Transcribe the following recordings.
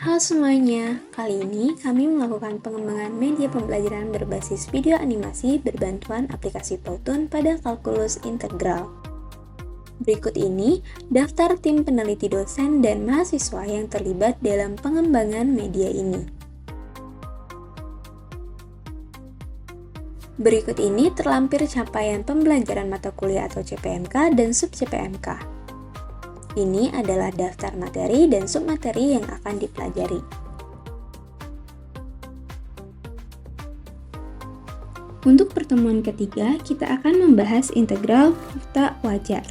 Halo semuanya, kali ini kami melakukan pengembangan media pembelajaran berbasis video animasi berbantuan aplikasi Powtoon pada kalkulus integral. Berikut ini daftar tim peneliti dosen dan mahasiswa yang terlibat dalam pengembangan media ini. Berikut ini terlampir capaian pembelajaran mata kuliah atau CPMK dan sub-CPMK. Ini adalah daftar materi dan submateri yang akan dipelajari. Untuk pertemuan ketiga, kita akan membahas integral tak wajar.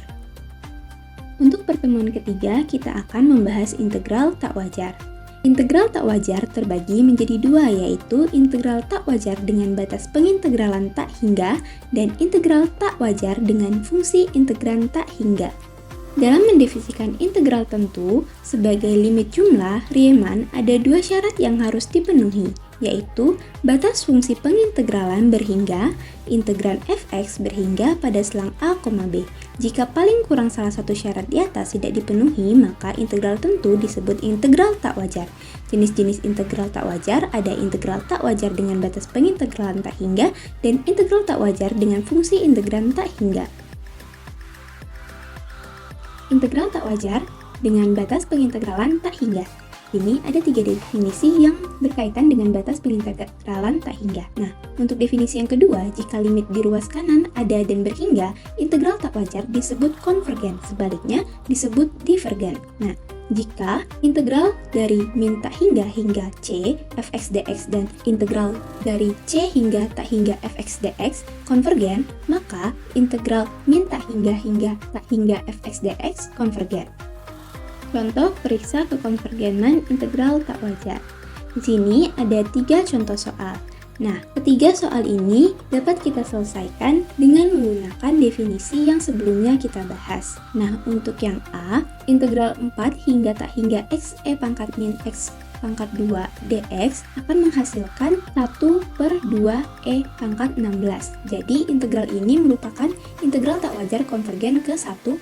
Untuk pertemuan ketiga, kita akan membahas integral tak wajar. Integral tak wajar terbagi menjadi dua, yaitu integral tak wajar dengan batas pengintegralan tak hingga dan integral tak wajar dengan fungsi integran tak hingga. Dalam mendefinisikan integral tentu, sebagai limit jumlah Riemann ada dua syarat yang harus dipenuhi, yaitu batas fungsi pengintegralan berhingga, integran fx berhingga pada selang a, b. Jika paling kurang salah satu syarat di atas tidak dipenuhi, maka integral tentu disebut integral tak wajar. Jenis-jenis integral tak wajar ada integral tak wajar dengan batas pengintegralan tak hingga dan integral tak wajar dengan fungsi integran tak hingga. Integral tak wajar dengan batas pengintegralan tak hingga. Ini ada tiga definisi yang berkaitan dengan batas pengintegralan tak hingga. Nah, untuk definisi yang kedua, jika limit di ruas kanan ada dan berhingga, integral tak wajar disebut konvergen, sebaliknya disebut divergen. Nah, jika integral dari min tak hingga hingga c fx dx dan integral dari c hingga tak hingga fx dx konvergen, maka integral min tak hingga hingga tak hingga fx dx konvergen. Contoh periksa kekonvergenan integral tak wajar. Di sini ada 3 contoh soal. Nah, ketiga soal ini dapat kita selesaikan dengan menggunakan definisi yang sebelumnya kita bahas. Nah, untuk yang A, integral 4 hingga tak hingga x e pangkat min x pangkat 2 dx akan menghasilkan 1/2 e pangkat 16. Jadi, integral ini merupakan integral tak wajar konvergen ke 1/2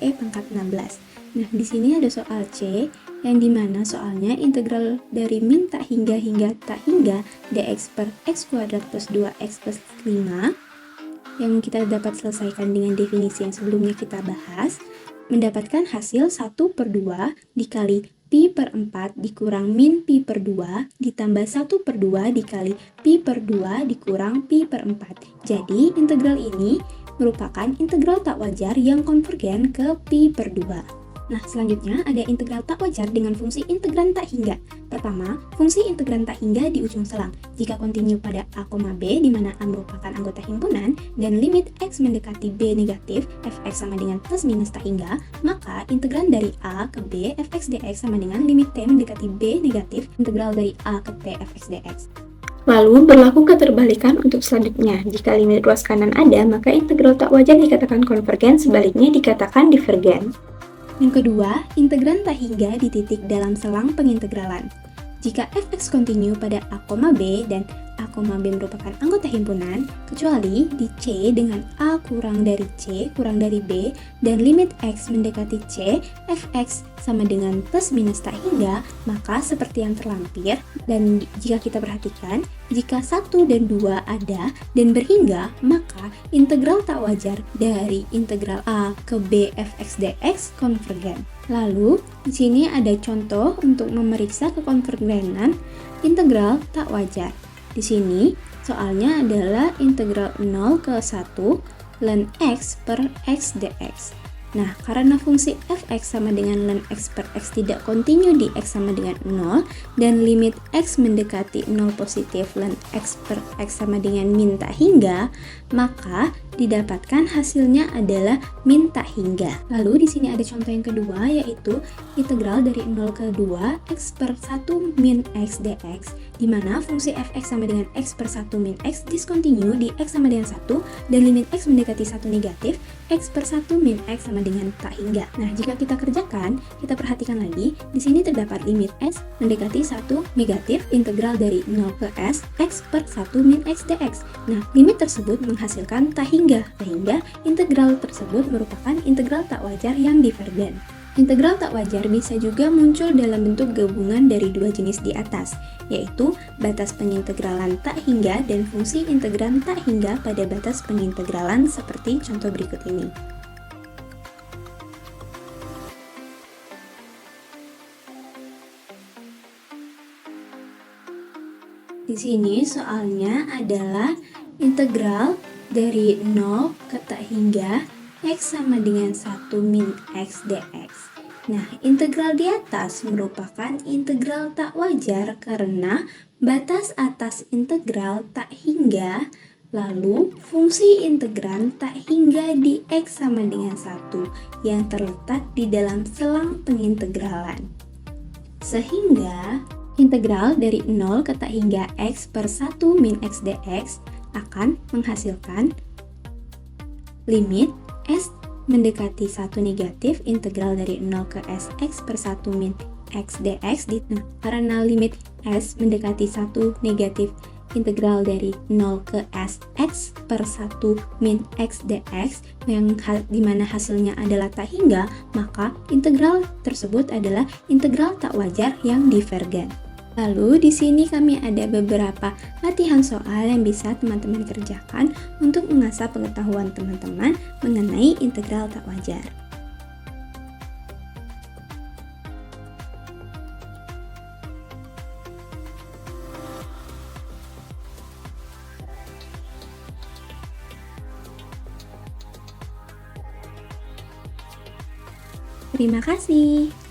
e pangkat 16. Nah, di sini ada soal C, yang dimana soalnya integral dari min tak hingga hingga tak hingga dx per x kuadrat plus 2x plus 5 yang kita dapat selesaikan dengan definisi yang sebelumnya kita bahas, mendapatkan hasil 1/2 dikali pi per 4 dikurang min pi per 2 ditambah 1/2 dikali pi per 2 dikurang pi per 4. Jadi, integral ini merupakan integral tak wajar yang konvergen ke pi per 2. Nah, selanjutnya ada integral tak wajar dengan fungsi integran tak hingga. Pertama, fungsi integran tak hingga di ujung selang. Jika kontinu pada a, b, di mana a merupakan anggota himpunan, dan limit x mendekati b negatif, fx sama dengan plus minus tak hingga, maka integran dari a ke b, fx dx sama dengan limit t mendekati b negatif, integral dari a ke p, fx dx. Lalu, berlaku keterbalikan untuk selanjutnya. Jika limit ruas kanan ada, maka integral tak wajar dikatakan konvergen, sebaliknya dikatakan divergen. Yang kedua, integran tak hingga di titik dalam selang pengintegralan. Jika fx kontinu pada a, b dan a, b merupakan anggota himpunan, kecuali di c dengan a kurang dari c kurang dari b dan limit x mendekati c, fx sama dengan plus minus tak hingga, maka seperti yang terlampir, dan jika kita perhatikan, jika 1 dan 2 ada dan berhingga, maka integral tak wajar dari integral a ke b fx dx konvergen. Lalu, di sini ada contoh untuk memeriksa kekonvergenan integral tak wajar. Di sini, soalnya adalah integral 0 ke 1 ln x per x dx. Nah, karena fungsi fx sama dengan ln x per x tidak kontinu di x sama dengan 0 dan limit x mendekati 0 positif ln x per x sama dengan min tak hingga, maka didapatkan hasilnya adalah min tak hingga. Lalu di sini ada contoh yang kedua, yaitu integral dari 0 ke 2 x per 1 min x dx, di mana fungsi fx sama dengan x per 1 min x diskontinu di x sama dengan 1 dan limit x mendekati 1 negatif, x per 1 min x sama dengan tak hingga. Nah, jika kita kerjakan, kita perhatikan lagi, di sini terdapat limit x mendekati 1 negatif integral dari 0 ke s, x per 1 min x dx. Nah, limit tersebut menghasilkan tak hingga, sehingga integral tersebut merupakan integral tak wajar yang divergen. Integral tak wajar bisa juga muncul dalam bentuk gabungan dari dua jenis di atas, yaitu batas pengintegralan tak hingga dan fungsi integran tak hingga pada batas pengintegralan seperti contoh berikut ini. Di sini soalnya adalah integral dari 0 ke tak hingga x sama dengan 1 min x dx. Nah, integral di atas merupakan integral tak wajar karena batas atas integral tak hingga, lalu fungsi integran tak hingga di x sama dengan 1 yang terletak di dalam selang pengintegralan. Sehingga integral dari 0 ke tak hingga x per 1 min x dx akan menghasilkan limit s mendekati 1 negatif integral dari 0 ke s x per 1 min x dx. Nah, karena limit s mendekati 1 negatif integral dari 0 ke s x per 1 min x dx yang dimana hasilnya adalah tak hingga, maka integral tersebut adalah integral tak wajar yang divergen. Lalu di sini kami ada beberapa latihan soal yang bisa teman-teman kerjakan untuk mengasah pengetahuan teman-teman mengenai integral tak wajar. Terima kasih.